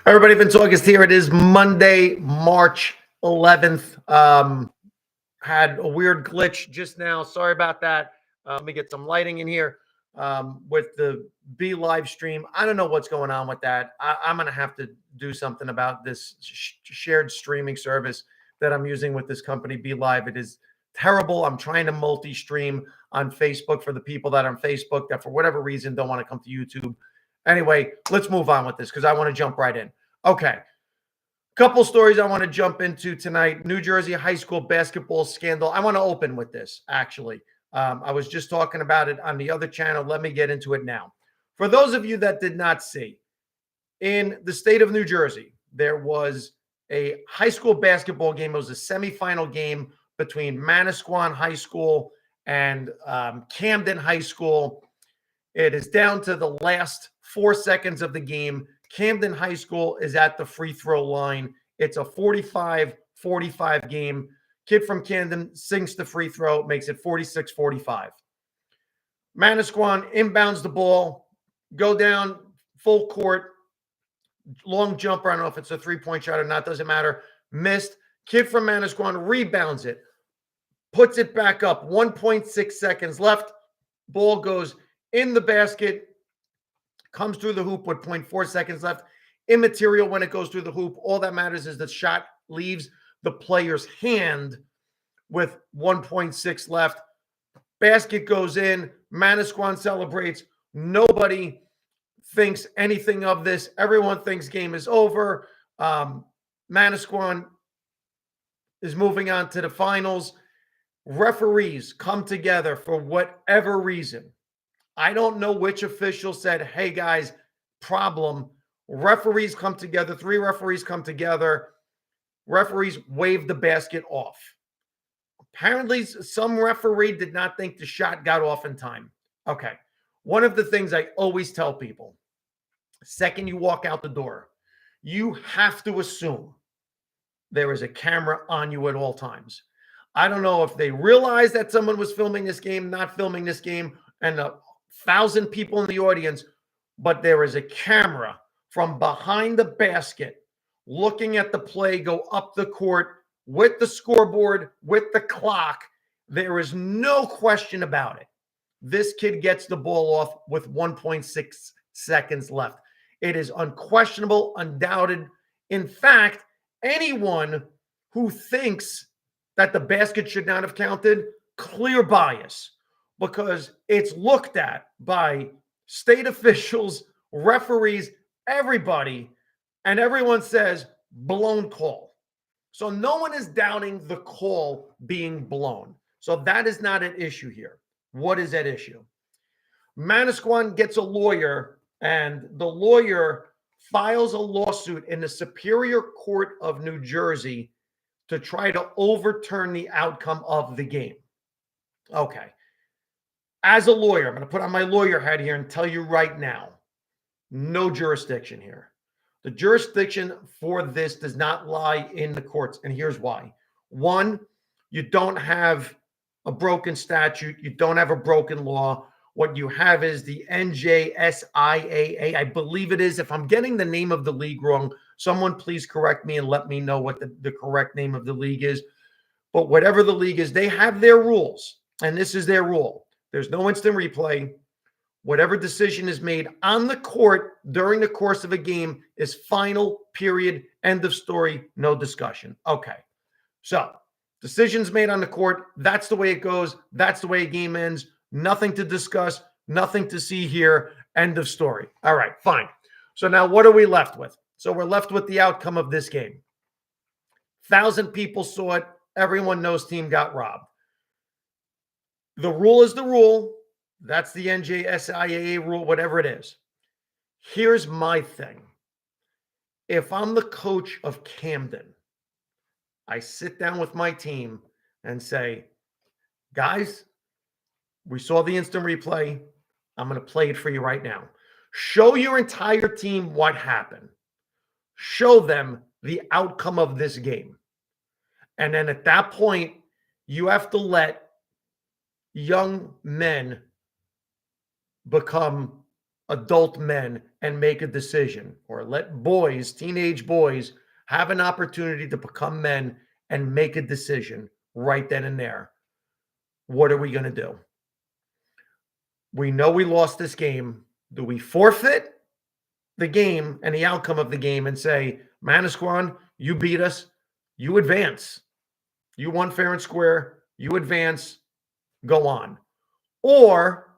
Everybody, Vince August here. It is Monday, March 11th. Had a weird glitch just now. Sorry about that. Let me get some lighting in here with the B live stream. I don't know what's going on with that. I'm going to have to do something about this shared streaming service that I'm using with this company, B Live. It is terrible. I'm trying to multi-stream on Facebook for the people that are on Facebook that for whatever reason don't want to come to YouTube. Anyway, let's move on with this because I want to jump right in. Okay. Couple stories I want to jump into tonight. New Jersey high school basketball scandal. I want to open with this, actually. I was just talking about it on the other channel. Let me get into it now. For those of you that did not see, in the state of New Jersey, there was a high school basketball game. It was a semifinal game between Manasquan High School and Camden High School. It is down to the last 4 seconds of the game. Camden High School is at the free throw line. It's a 45-45 game. Kid from Camden sinks the free throw, makes it 46-45. Manasquan inbounds the ball, go down full court, long jumper. I don't know if it's a three-point shot or not, doesn't matter. Missed. Kid from Manasquan rebounds it, puts it back up. 1.6 seconds left. Ball goes in the basket, comes through the hoop with 0.4 seconds left. Immaterial when it goes through the hoop. All that matters is the shot leaves the player's hand with 1.6 left. Basket goes in. Manasquan celebrates. Nobody thinks anything of this. Everyone thinks game is over. Manasquan is moving on to the finals. Referees come together for whatever reason. I don't know which official said, hey, guys, problem. Referees come together. 3 referees come together. Referees wave the basket off. Apparently, some referee did not think the shot got off in time. Okay. One of the things I always tell people, second you walk out the door, you have to assume there is a camera on you at all times. I don't know if they realized that someone was filming this game, not filming this game, and 1,000 people in the audience, but there is a camera from behind the basket looking at the play go up the court with the scoreboard, with the clock. There is no question about it. This kid gets the ball off with 1.6 seconds left. It is unquestionable, undoubted. In fact, anyone who thinks that the basket should not have counted, clear bias, because it's looked at by state officials, referees, everybody, and everyone says blown call. So no one is doubting the call being blown. So that is not an issue here. What is at issue? Manasquan gets a lawyer, and the lawyer files a lawsuit in the Superior Court of New Jersey to try to overturn the outcome of the game. Okay. As a lawyer, I'm going to put on my lawyer hat here and tell you right now, no jurisdiction here. The jurisdiction for this does not lie in the courts, and here's why. One, you don't have a broken statute. You don't have a broken law. What you have is the NJSIAA. I believe it is. If I'm getting the name of the league wrong, someone please correct me and let me know what the correct name of the league is. But whatever the league is, they have their rules, and this is their rule. There's no instant replay. Whatever decision is made on the court during the course of a game is final, period, end of story, no discussion. Okay. So decisions made on the court, that's the way it goes. That's the way a game ends. Nothing to discuss, nothing to see here, end of story. All right, fine. So now what are we left with? So we're left with the outcome of this game. 1,000 people saw it. Everyone knows team got robbed. The rule is the rule. That's the NJSIAA rule, whatever it is. Here's my thing. If I'm the coach of Camden, I sit down with my team and say, guys, we saw the instant replay. I'm going to play it for you right now. Show your entire team what happened. Show them the outcome of this game. And then at that point, you have to let young men become adult men and make a decision, or let boys, teenage boys, have an opportunity to become men and make a decision right then and there. What are we going to do? We know we lost this game. Do we forfeit the game and the outcome of the game and say, Manasquan, you beat us, you advance. You won fair and square, you advance, go on. Or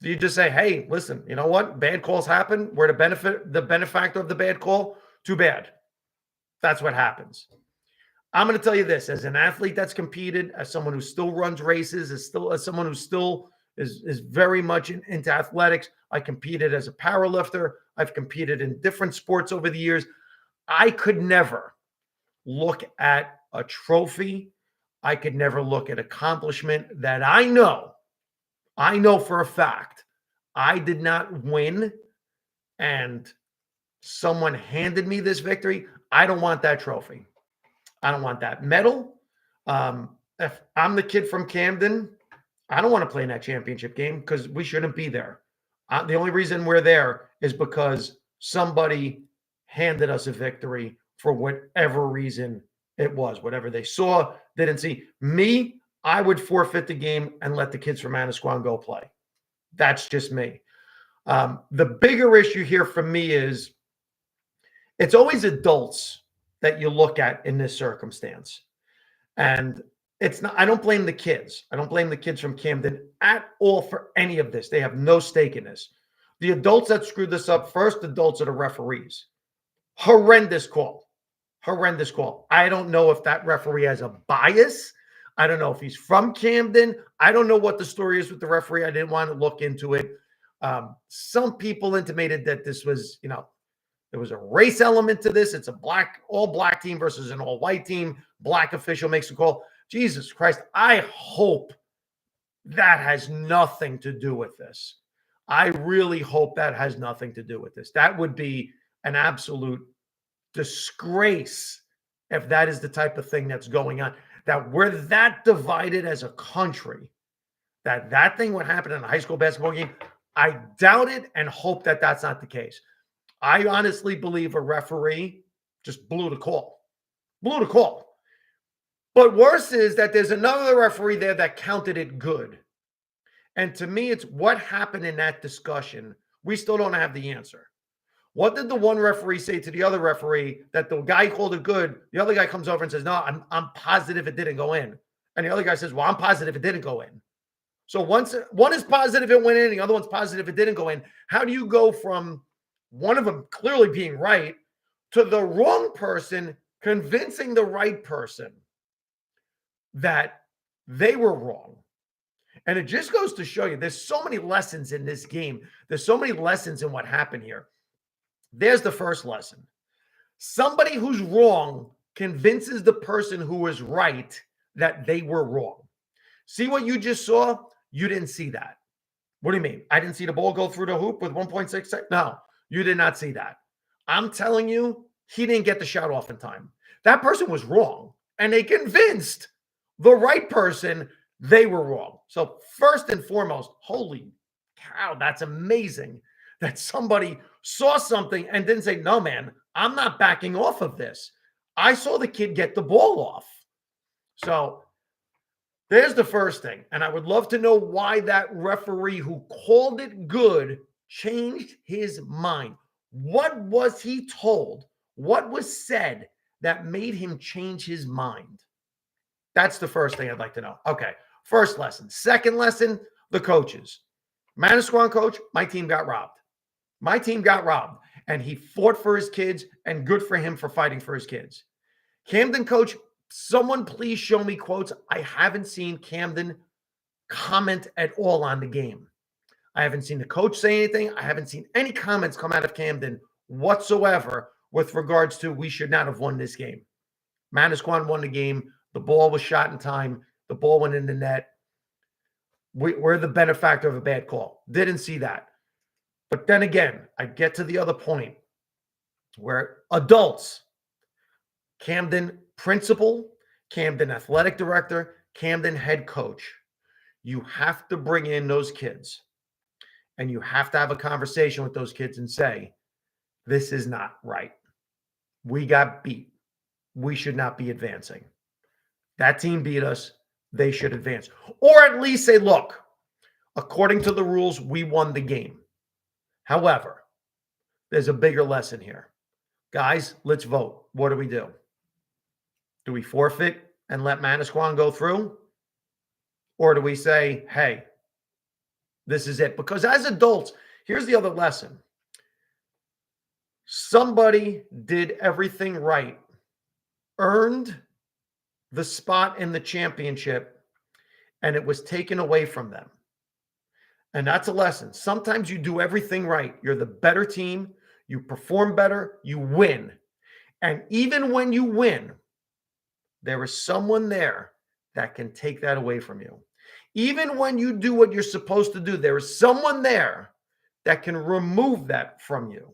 do you just say, hey, listen, you know what? Bad calls happen. We're the benefactor of the bad call. Too bad. That's what happens. I'm going to tell you this, as an athlete that's competed, as someone who still runs races, as someone who still is very much into athletics. I competed as a powerlifter. I've competed in different sports over the years. I could never look at a trophy. I could never look at accomplishment that I know for a fact I did not win and someone handed me this victory. I don't want that trophy. I don't want that medal. If I'm the kid from Camden, I don't want to play in that championship game because we shouldn't be there. The only reason we're there is because somebody handed us a victory for whatever reason it was, whatever they saw, didn't see. Me, I would forfeit the game and let the kids from Manasquan go play. That's just me. The bigger issue here for me is it's always adults that you look at in this circumstance. And it's not, I don't blame the kids. I don't blame the kids from Camden at all for any of this. They have no stake in this. The adults that screwed this up, first adults are the referees. Horrendous call. Horrendous call. I don't know if that referee has a bias. I don't know if he's from Camden. I don't know what the story is with the referee. I didn't want to look into it. Some people intimated that this was, there was a race element to this. It's a all black team versus an all white team. Black official makes a call. Jesus Christ. I hope that has nothing to do with this. I really hope that has nothing to do with this. That would be an absolute disgrace if that is the type of thing that's going on, that we're that divided as a country, that thing would happen in a high school basketball game. I doubt it and hope that that's not the case. I honestly believe a referee just blew the call. But worse is that there's another referee there that counted it good. And to me, it's what happened in that discussion. We still don't have the answer. What did the one referee say to the other referee that the guy called it good? The other guy comes over and says, no, I'm positive it didn't go in. And the other guy says, well, I'm positive it didn't go in. So one is positive it went in, the other one's positive it didn't go in. How do you go from one of them clearly being right to the wrong person convincing the right person that they were wrong? And it just goes to show you there's so many lessons in this game. There's so many lessons in what happened here. There's the first lesson. Somebody who's wrong convinces the person who is right that they were wrong. See what you just saw? You didn't see that. What do you mean? I didn't see the ball go through the hoop with 1.6 seconds? No, you did not see that. I'm telling you, he didn't get the shot off in time. That person was wrong, and they convinced the right person they were wrong. So first and foremost, holy cow, that's amazing that somebody saw something and didn't say, no, man, I'm not backing off of this. I saw the kid get the ball off. So there's the first thing. And I would love to know why that referee who called it good changed his mind. What was he told? What was said that made him change his mind? That's the first thing I'd like to know. Okay, first lesson. Second lesson, the coaches. Manasquan coach, my team got robbed. My team got robbed, and he fought for his kids, and good for him for fighting for his kids. Camden coach, someone please show me quotes. I haven't seen Camden comment at all on the game. I haven't seen the coach say anything. I haven't seen any comments come out of Camden whatsoever with regards to we should not have won this game. Manasquan won the game. The ball was shot in time. The ball went in the net. We're the benefactor of a bad call. Didn't see that. But then again, I get to the other point where adults, Camden principal, Camden athletic director, Camden head coach, you have to bring in those kids And you have to have a conversation with those kids and say, this is not right. We got beat. We should not be advancing. That team beat us. They should advance. Or at least say, look, according to the rules, we won the game. However, there's a bigger lesson here. Guys, let's vote. What do we do? Do we forfeit and let Manasquan go through? Or do we say, hey, this is it? Because as adults, here's the other lesson. Somebody did everything right, earned the spot in the championship, and it was taken away from them. And that's a lesson. Sometimes you do everything right. You're the better team. You perform better. You win. And even when you win, there is someone there that can take that away from you. Even when you do what you're supposed to do, there is someone there that can remove that from you.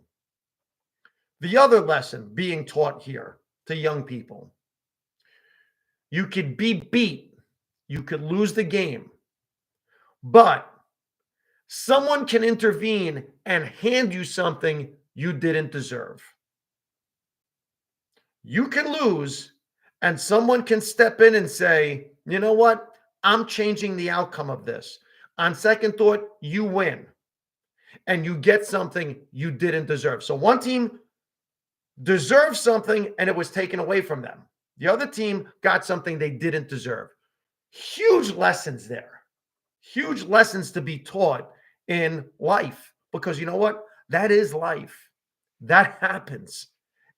The other lesson being taught here to young people, you could be beat, you could lose the game, but someone can intervene and hand you something you didn't deserve. You can lose, and someone can step in and say, you know what? I'm changing the outcome of this. On second thought, you win, and you get something you didn't deserve. So one team deserved something, and it was taken away from them. The other team got something they didn't deserve. Huge lessons there. Huge lessons to be taught in life, because you know what? That is life. That happens.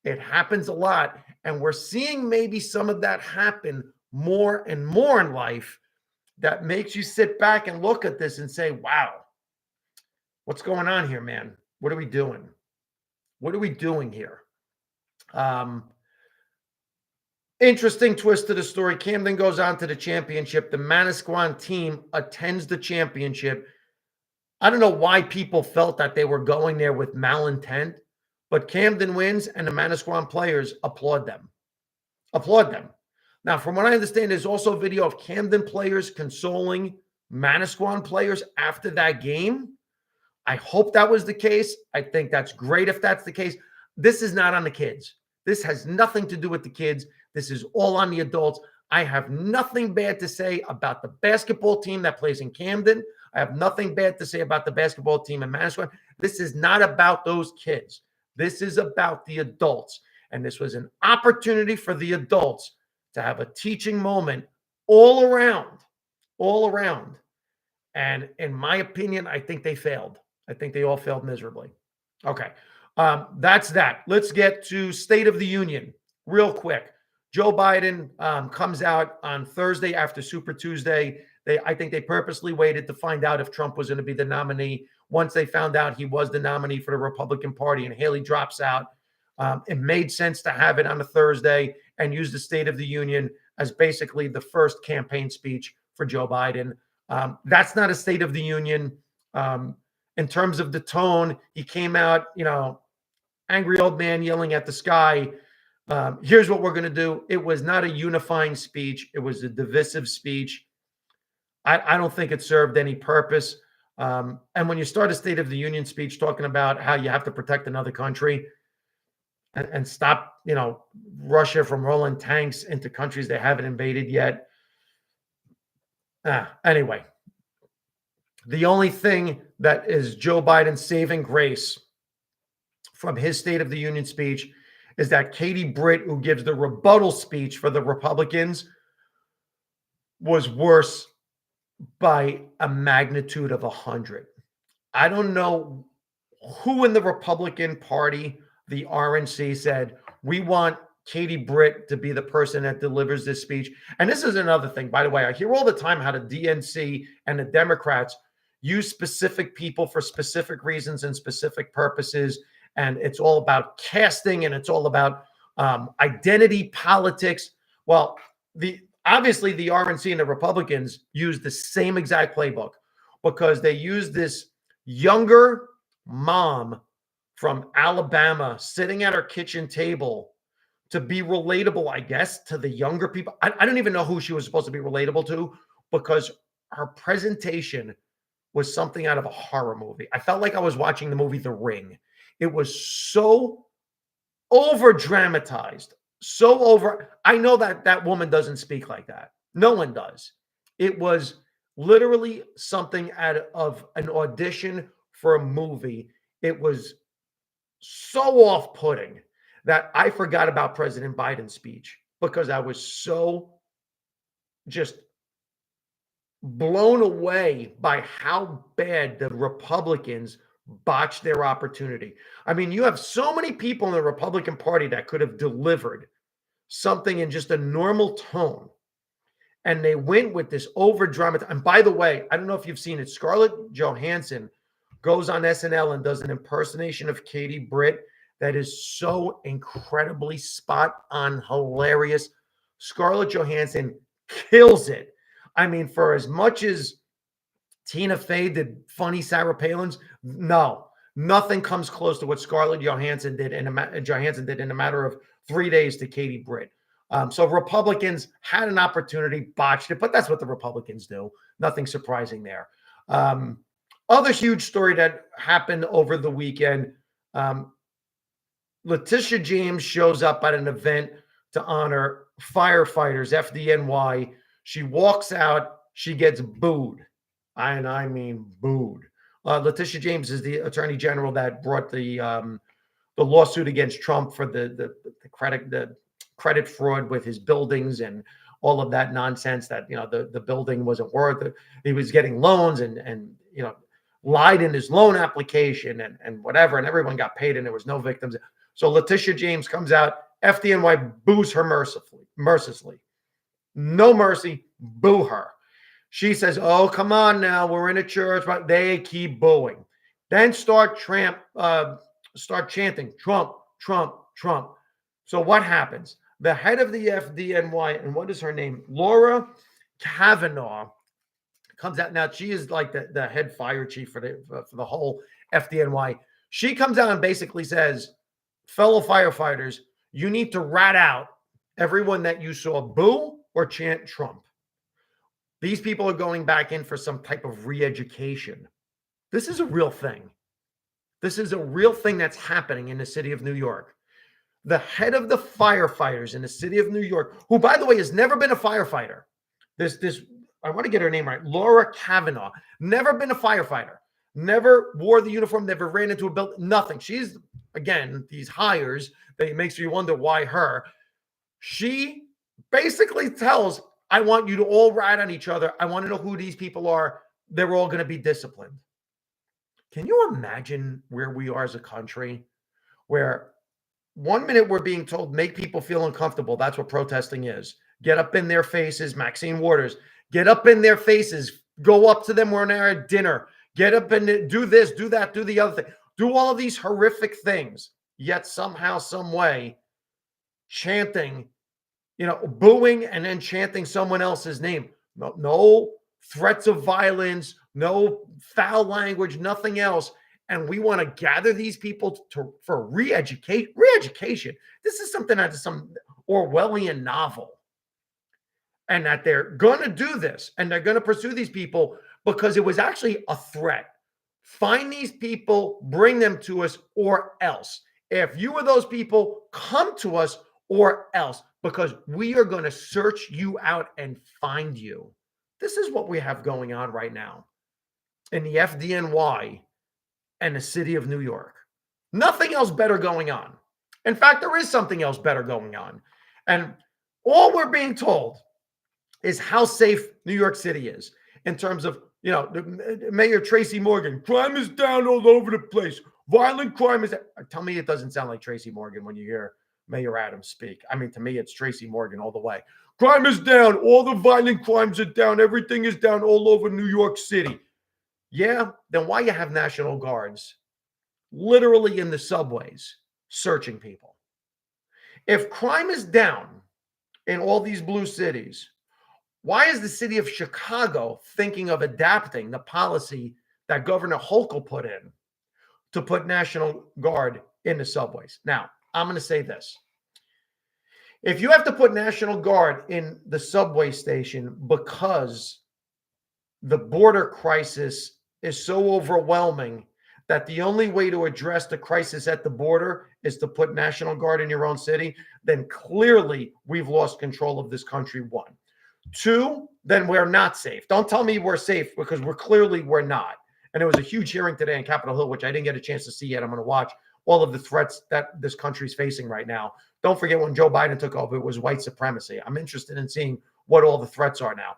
It happens a lot. And we're seeing maybe some of that happen more and more in life that makes you sit back and look at this and say, wow, what's going on here, man? What are we doing? What are we doing here? Interesting twist to the story. Camden goes on to the championship. The Manasquan team attends the championship. I don't know why people felt that they were going there with malintent, but Camden wins, and the Manasquan players applaud them. Applaud them. Now, from what I understand, there's also a video of Camden players consoling Manasquan players after that game. I hope that was the case. I think that's great if that's the case. This is not on the kids. This has nothing to do with the kids. This is all on the adults. I have nothing bad to say about the basketball team that plays in Camden. I have nothing bad to say about the basketball team in Manasquan. This is not about those kids. This is about the adults. And this was an opportunity for the adults to have a teaching moment all around. And in my opinion, I think they failed. I think they all failed miserably. Okay. That's that. Let's get to State of the Union real quick. Joe Biden comes out on Thursday after Super Tuesday. I think they purposely waited to find out if Trump was going to be the nominee. Once they found out he was the nominee for the Republican Party and Haley drops out, it made sense to have it on a Thursday and use the State of the Union as basically the first campaign speech for Joe Biden. That's not a State of the Union. In terms of the tone, he came out, angry old man yelling at the sky. Here's what we're going to do. It was not a unifying speech. It was a divisive speech. I don't think it served any purpose. And when you start a State of the Union speech talking about how you have to protect another country and stop, Russia from rolling tanks into countries they haven't invaded yet. Anyway, the only thing that is Joe Biden's saving grace from his State of the Union speech is that Katie Britt, who gives the rebuttal speech for the Republicans, was worse by a magnitude of 100. I don't know who in the Republican Party, the RNC, said, we want Katie Britt to be the person that delivers this speech. And this is another thing, by the way, I hear all the time how the DNC and the Democrats use specific people for specific reasons and specific purposes. And it's all about casting and it's all about identity politics. Well, obviously the RNC and the Republicans use the same exact playbook because they use this younger mom from Alabama sitting at her kitchen table to be relatable, I guess, to the younger people. I don't even know who she was supposed to be relatable to because her presentation was something out of a horror movie. I felt like I was watching the movie The Ring. It was so over dramatized, so over. I know that that woman doesn't speak like that. No one does. It was literally something out of an audition for a movie. It was so off-putting that I forgot about President Biden's speech because I was so just blown away by how bad the Republicans botched their opportunity. I mean, you have so many people in the Republican Party that could have delivered something in just a normal tone. And they went with this over drama. And by the way, I don't know if you've seen it. Scarlett Johansson goes on SNL and does an impersonation of Katie Britt that is so incredibly spot on, hilarious. Scarlett Johansson kills it. I mean, for as much as Tina Fey did funny Sarah Palin's, no, nothing comes close to what Scarlett Johansson did in a matter of 3 days to Katie Britt. So Republicans had an opportunity, botched it, but that's what the Republicans do. Nothing surprising there. Other huge story that happened over the weekend, Letitia James shows up at an event to honor firefighters, FDNY. She walks out, she gets booed. And I mean booed. Letitia James is the attorney general that brought the lawsuit against Trump for the credit fraud with his buildings and all of that nonsense that, you know, the building wasn't worth it. He was getting loans and you know, lied in his loan application and whatever, and everyone got paid and there was no victims. So Letitia James comes out, FDNY boos her mercilessly. No mercy, boo her. She says, oh, come on now, we're in a church, but they keep booing. Then start chanting, Trump, Trump, Trump. So what happens? The head of the FDNY, and what is her name? Laura Kavanaugh comes out. Now, she is like the head fire chief for the whole FDNY. She comes out and basically says, fellow firefighters, you need to rat out everyone that you saw boo or chant Trump. These people are going back in for some type of re-education. This is a real thing. This is a real thing that's happening in the city of New York. The head of the firefighters in the city of New York, who, by the way, has never been a firefighter. I want to get her name right. Laura Kavanaugh, never been a firefighter, never wore the uniform, never ran into a building, nothing. She's, again, these hires that makes you wonder why her. She basically tells, I want you to all rat on each other. I want to know who these people are. They're all going to be disciplined. Can you imagine where we are as a country, where 1 minute we're being told, make people feel uncomfortable. That's what protesting is. Get up in their faces. Maxine Waters, get up in their faces. Go up to them when they're at dinner. Get up and do this, do that, do the other thing. Do all of these horrific things. Yet somehow, some way, chanting, you know, booing and then chanting someone else's name. No threats of violence, no foul language, nothing else. And we want to gather these people for re-education. This is something out of some Orwellian novel. And that they're going to do this and they're going to pursue these people because it was actually a threat. Find these people, bring them to us, or else. If you are those people, come to us, or else, because we are going to search you out and find you. This is what we have going on right now in the FDNY and the city of New York. Nothing else better going on. In fact, there is something else better going on. And all we're being told is how safe New York City is in terms of, you know, Mayor Tracy Morgan, crime is down all over the place. Violent crime is. Tell me it doesn't sound like Tracy Morgan when you hear Mayor Adams speak. I mean, to me, it's Tracy Morgan all the way. Crime is down. All the violent crimes are down. Everything is down all over New York City. Yeah, then why you have National Guards literally in the subways searching people? If crime is down in all these blue cities, why is the city of Chicago thinking of adapting the policy that Governor Hochul put in to put National Guard in the subways? Now, I'm going to say this. If you have to put National Guard in the subway station because the border crisis is so overwhelming that the only way to address the crisis at the border is to put National Guard in your own city, then clearly we've lost control of this country, one. Two, then we're not safe. Don't tell me we're safe, because we're not. And there was a huge hearing today in Capitol Hill, which I didn't get a chance to see yet. I'm going to watch all of the threats that this country's facing right now. Don't forget, when Joe Biden took over, it was white supremacy. I'm interested in seeing what all the threats are now.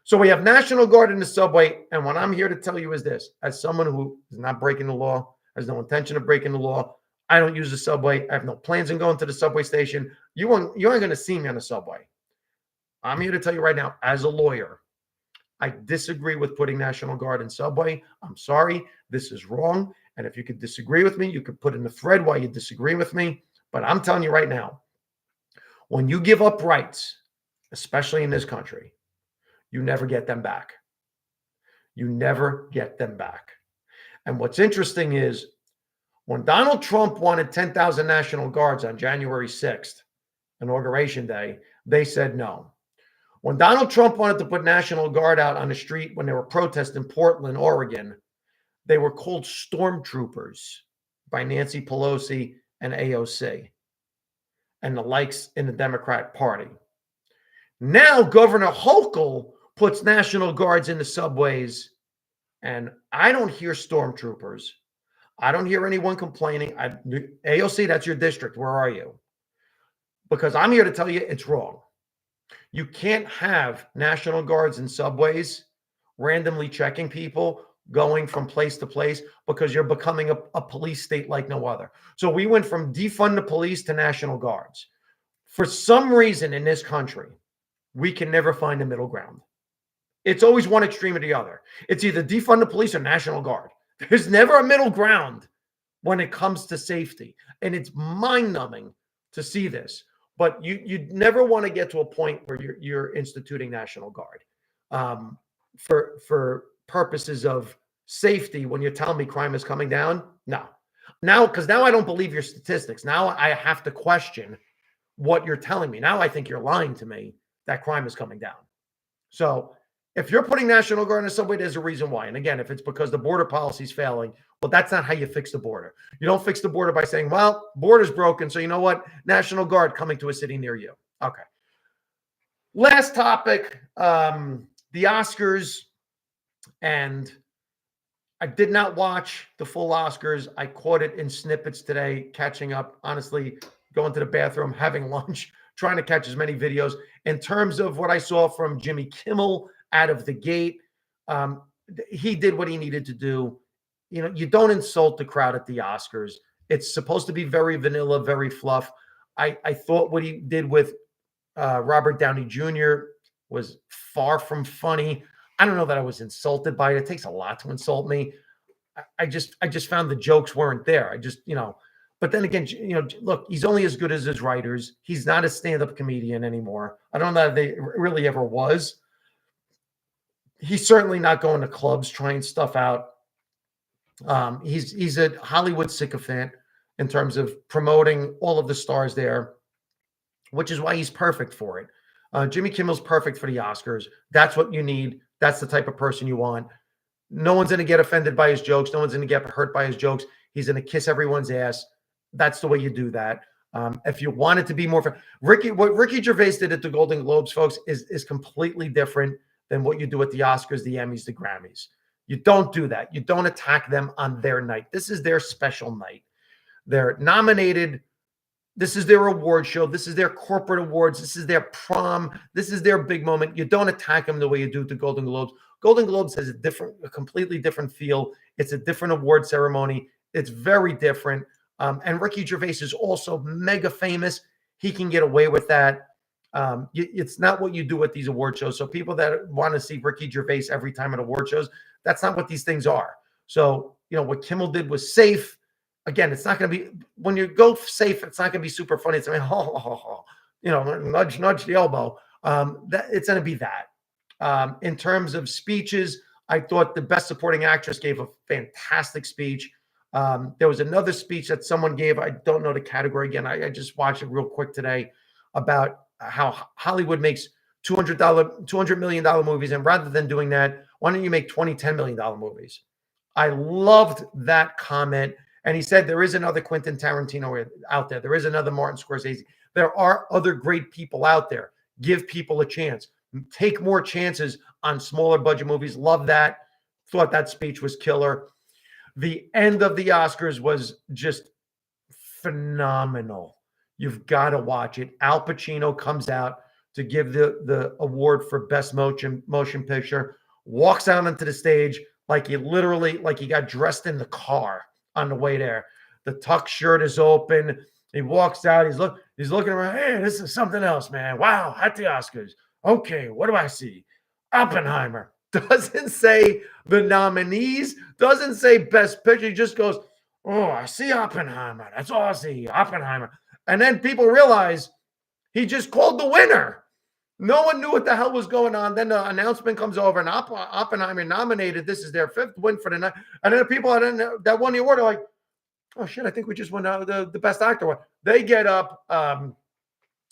So we have National Guard in the subway. And what I'm here to tell you is this: as someone who is not breaking the law, has no intention of breaking the law, I don't use the subway. I have no plans on going to the subway station. You aren't going to see me on the subway. I'm here to tell you right now, as a lawyer, I disagree with putting National Guard in subway. I'm sorry. This is wrong. And if you could disagree with me, you could put in the thread why you disagree with me. But I'm telling you right now, when you give up rights, especially in this country, you never get them back. You never get them back. And what's interesting is, when Donald Trump wanted 10,000 National Guards on January 6th, Inauguration Day, they said no. When Donald Trump wanted to put National Guard out on the street when there were protests in Portland, Oregon, they were called stormtroopers by Nancy Pelosi and AOC and the likes in the Democrat Party. Now Governor Hochul puts National Guards in the subways, and I don't hear stormtroopers. I don't hear anyone complaining. AOC, that's your district. Where are you? Because I'm here to tell you it's wrong. You can't have National Guards in subways randomly checking people, going from place to place, because you're becoming a police state like no other. So we went from defund the police to National Guards. For some reason in this country, we can never find a middle ground. It's always one extreme or the other. It's either defund the police or National Guard. There's never a middle ground when it comes to safety. And it's mind-numbing to see this. But you never want to get to a point where you're instituting National Guard for purposes of safety. When you're telling me crime is coming down, no. Because now I don't believe your statistics. Now I have to question what you're telling me. Now I think you're lying to me that crime is coming down. So if you're putting National Guard in the subway, there's a reason why. And again, if it's because the border policy is failing, well, that's not how you fix the border. You don't fix the border by saying, well, border's broken, so you know what? National Guard coming to a city near you. Okay. Last topic, the Oscars. And I did not watch the full Oscars. I caught it in snippets today, catching up, honestly, going to the bathroom, having lunch, trying to catch as many videos. In terms of what I saw from Jimmy Kimmel out of the gate, he did what he needed to do. You know, you don't insult the crowd at the Oscars. It's supposed to be very vanilla, very fluff. I thought what he did with Robert Downey Jr. was far from funny. I don't know that I was insulted by it. It takes a lot to insult me. I just found the jokes weren't there. But then again, look, he's only as good as his writers. He's not a stand-up comedian anymore. I don't know that they really ever was. He's certainly not going to clubs trying stuff out. He's a Hollywood sycophant in terms of promoting all of the stars there, which is why he's perfect for it. Jimmy Kimmel's perfect for the Oscars. That's what you need. That's the type of person you want. No one's going to get offended by his jokes. No one's going to get hurt by his jokes. He's going to kiss everyone's ass. That's the way you do that. If you want it to be more fun, what Ricky Gervais did at the Golden Globes, folks, is completely different than what you do at the Oscars, the Emmys, the Grammys. You don't do that. You don't attack them on their night. This is their special night. They're nominated. This is their award show. This is their corporate awards. This is their prom. This is their big moment. You don't attack them the way you do the Golden Globes. Golden Globes has a completely different feel. It's a different award ceremony. It's very different. And Ricky Gervais is also mega famous. He can get away with that. It's not what you do at these award shows. So people that want to see Ricky Gervais every time at award shows, that's not what these things are. So, what Kimmel did was safe. Again, it's not going to be, when you go safe, it's not going to be super funny. It's nudge, nudge the elbow. It's going to be that. In terms of speeches, I thought the Best Supporting Actress gave a fantastic speech. There was another speech that someone gave. I don't know the category again. I just watched it real quick today about how Hollywood makes $200 million movies. And rather than doing that, why don't you make $10 million movies? I loved that comment. And he said there is another Quentin Tarantino out there. There is another Martin Scorsese. There are other great people out there. Give people a chance. Take more chances on smaller budget movies. Love that. Thought that speech was killer. The end of the Oscars was just phenomenal. You've got to watch it. Al Pacino comes out to give the award for best motion picture, walks out onto the stage like he got dressed in the car on the way there. The tuck shirt is open. He walks out. He's looking around. Hey, this is something else, man. Wow, at the Oscars. Okay, what do I see? Oppenheimer. Doesn't say the nominees. Doesn't say best picture. He just goes, oh, I see Oppenheimer. That's all I see, Oppenheimer. And then people realize he just called the winner. No one knew what the hell was going on. Then the announcement comes over, and Oppenheimer nominated. This is their 5th win for the night. And then the people that won the award are like, oh, shit, I think we just won the best actor one. They get up.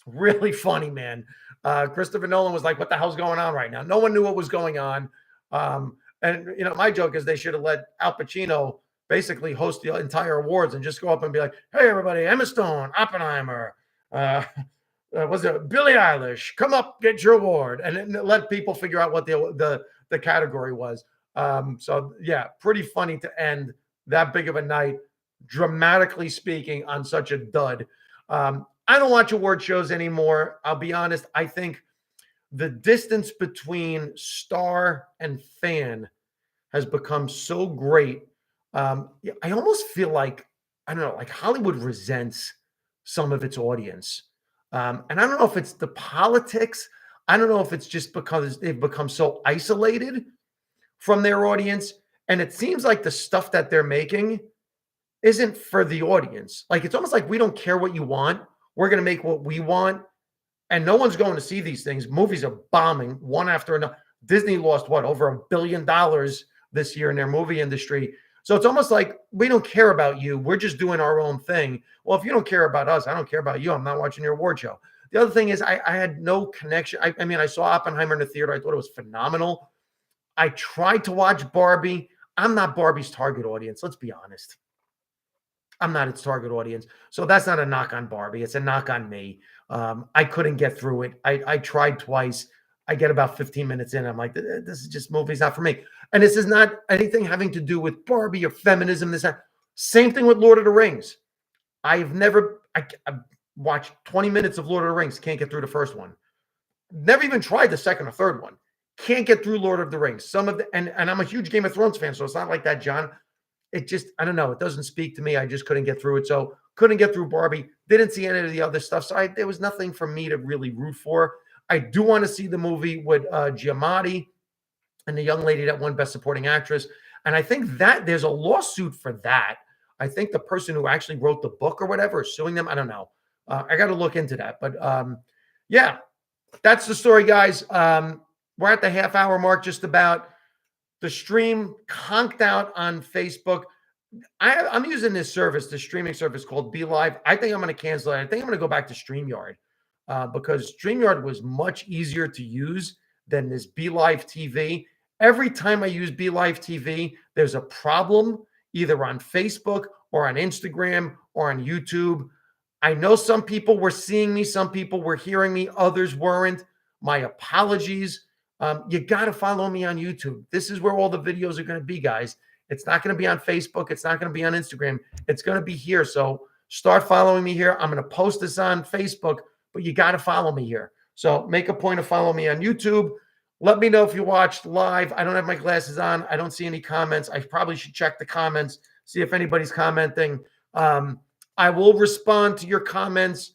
Really funny, man. Christopher Nolan was like, what the hell's going on right now? No one knew what was going on. And, my joke is they should have let Al Pacino basically host the entire awards and just go up and be like, hey, everybody, Emma Stone, Oppenheimer, was it Billie Eilish? Come up, get your award. And then let people figure out what the category was. So, yeah, pretty funny to end that big of a night, dramatically speaking, on such a dud. I don't watch award shows anymore. I'll be honest. I think the distance between star and fan has become so great. I almost feel like, I don't know, like Hollywood resents some of its audience. And I don't know if it's the politics. I don't know if it's just because they've become so isolated from their audience. And it seems like the stuff that they're making isn't for the audience. Like, it's almost like we don't care what you want. We're going to make what we want. And no one's going to see these things. Movies are bombing one after another. Disney lost over $1 billion this year in their movie industry. So it's almost like we don't care about you. We're just doing our own thing. Well, if you don't care about us, I don't care about you. I'm not watching your award show. The other thing is I had no connection. I mean, I saw Oppenheimer in the theater. I thought it was phenomenal. I tried to watch Barbie. I'm not Barbie's target audience. Let's be honest. I'm not its target audience. So that's not a knock on Barbie. It's a knock on me. I couldn't get through it. I tried twice. I get about 15 minutes in. I'm like, this is just movie's not for me. And this is not anything having to do with Barbie or feminism. Same thing with Lord of the Rings. I've watched 20 minutes of Lord of the Rings. Can't get through the first one. Never even tried the second or third one. Can't get through Lord of the Rings. And I'm a huge Game of Thrones fan, so it's not like that, John. It just, I don't know. It doesn't speak to me. I just couldn't get through it. So couldn't get through Barbie. Didn't see any of the other stuff. So there was nothing for me to really root for. I do want to see the movie with Giamatti and the young lady that won Best Supporting Actress. And I think that there's a lawsuit for that. I think the person who actually wrote the book or whatever is suing them. I don't know. I got to look into that. But yeah, that's the story, guys. We're at the half-hour mark just about. The stream conked out on Facebook. I'm using this service, the streaming service called Be Live. I think I'm going to cancel it. I think I'm going to go back to StreamYard because StreamYard was much easier to use than this Be Live TV. Every time I use Be Live TV, there's a problem either on Facebook or on Instagram or on YouTube. I know some people were seeing me, some people were hearing me, others weren't. My apologies. You got to follow me on YouTube. This is where all the videos are going to be, guys. It's not going to be on Facebook. It's not going to be on Instagram. It's going to be here. So start following me here. I'm going to post this on Facebook, but you got to follow me here. So make a point of following me on YouTube. Let me know if you watched live. I don't have my glasses on. I don't see any comments. I probably should check the comments, see if anybody's commenting. I will respond to your comments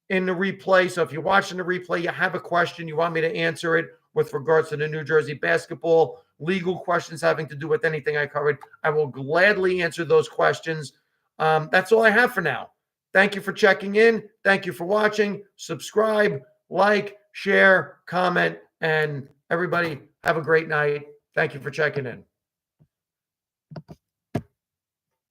in the replay. So if you're watching the replay, you have a question, you want me to answer it with regards to the New Jersey basketball, legal questions having to do with anything I covered, I will gladly answer those questions. That's all I have for now. Thank you for checking in. Thank you for watching. Subscribe, like, share, comment, and everybody have a great night. Thank you for checking in.